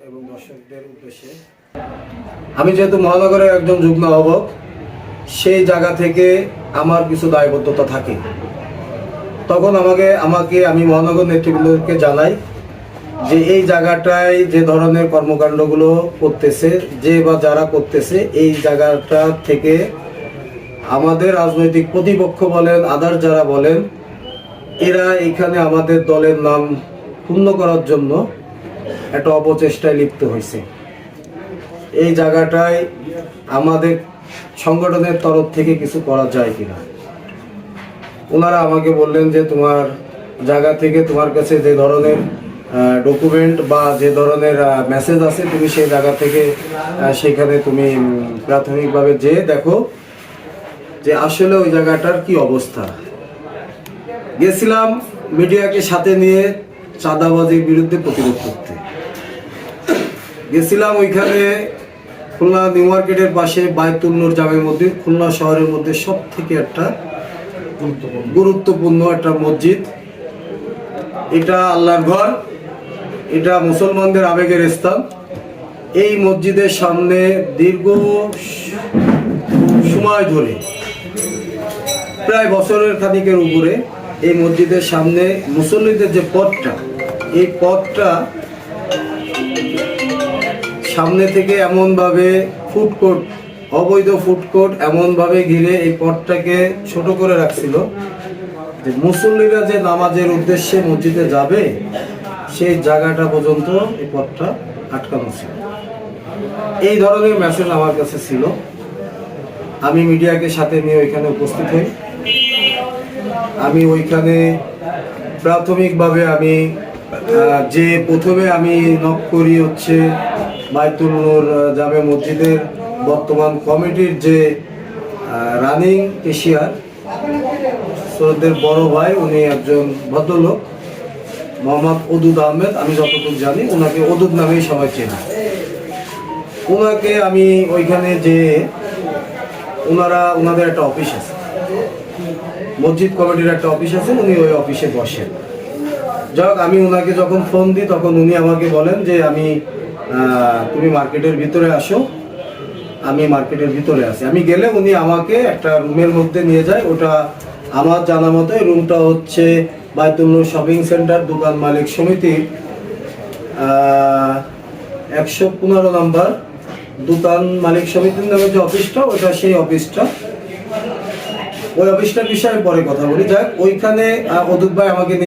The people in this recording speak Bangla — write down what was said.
এবং দর্শকদের উদ্দেশ্যে আমি যেহেতু মহানগরের একজন যুগ্ম আহ্বায়ক, সেই জায়গা থেকে আমার কিছু দায়বদ্ধতা থাকে। তখন আমি মহানগর নেতৃবৃন্দকে জানাই যে এই জায়গাটায় যে ধরনের কর্মকাণ্ডগুলো করতেছে, যে বা যারা করতেছে, এই জায়গাটা থেকে আমাদের রাজনৈতিক প্রতিপক্ষ বলেন, আদার্স যারা বলেন, এরা এখানে আমাদের দলের নাম ক্ষুণ্ণ করার জন্য একটা অপচেষ্টায় লিপ্ত হয়েছে। এই জায়গাটায় আমাদের সংগঠনের তরফ থেকে কিছু করা যায় কিনা। ওনারা আমাকে বললেন যে তোমার জায়গা থেকে তোমার কাছে যে ধরনের ডকুমেন্ট বা যে ধরনের মেসেজ আছে, তুমি সেই জায়গা থেকে সেখানে তুমি প্রাথমিকভাবে যেয়ে দেখো যে আসলে ওই জায়গাটার কি অবস্থা। গেছিলাম মিডিয়াকে সাথে নিয়ে চাঁদাবাজির বিরুদ্ধে প্রতিরোধ করতে গেছিলাম। ওইখানে খুলনা নিউ মার্কেটের পাশে বায়তুল নূর জামে মসজিদ, খুলনা শহরের মধ্যে সব থেকে একটা গুরুত্বপূর্ণ একটা মসজিদ। এটা আল্লাহর ঘর, এটা মুসলমানদের আবেগের স্থান। এই মসজিদের সামনে দীর্ঘ সময় ধরে, প্রায় বছরের খানিকের উপরে, এই মসজিদের সামনে মুসল্লিদের যে পথটা, এই পথটা সামনে থেকে এমনভাবে ফুডকোর্ট, অবৈধ ফুডকোর্ট এমনভাবে ঘিরে এই পথটাকে ছোট করে রাখছিল যে মুসল্লিরা যে নামাজের উদ্দেশ্যে মসজিদে যাবে, সেই জায়গাটা পর্যন্ত এই পথটা আটকানো ছিল। এই ধরনের মেসেজ আমার কাছে ছিল। আমি মিডিয়াকে সাথে নিয়ে ওইখানে উপস্থিত হই। আমি ওইখানে প্রাথমিকভাবে প্রথমে আমি নক করি হচ্ছে বায়তুল নূর জামে মসজিদের বর্তমান কমিটির যে রানিং কেশিয়ার, সৈয়দের বড় ভাই, উনি একজন ভদ্রলোক, মোহাম্মদ ওদুদ আহমেদ। আমি যতটুকু জানি ওনাকে ওদুদ নামেই সবাই চেনে। ওনাকে আমি ওইখানে যে ওনাদের একটা অফিস আছে, মসজিদ কমিটির একটা অফিস আছে, উনি ওই অফিসে বসেন। যাক, আমি ওনাকে যখন ফোন দিই তখন উনি আমাকে বলেন যে তুমি মার্কেটের ভিতরে আসো। আমি মার্কেটের ভিতরে আছি। আমি গেলে উনি আমাকে একটা রুমের মধ্যে নিয়ে যায়। ওটা আমার জানা মতো রুমটা হচ্ছে বায়তুল নূর শপিং সেন্টার দোকান মালিক সমিতির 115 নম্বর দোকান মালিক সমিতির নামে যে অফিসটা, ওটা সেই অফিসটা। ওই অফিসটার বিষয়ে পরে কথা বলি। যাক, ওইখানে অদূত ভাই আমাকে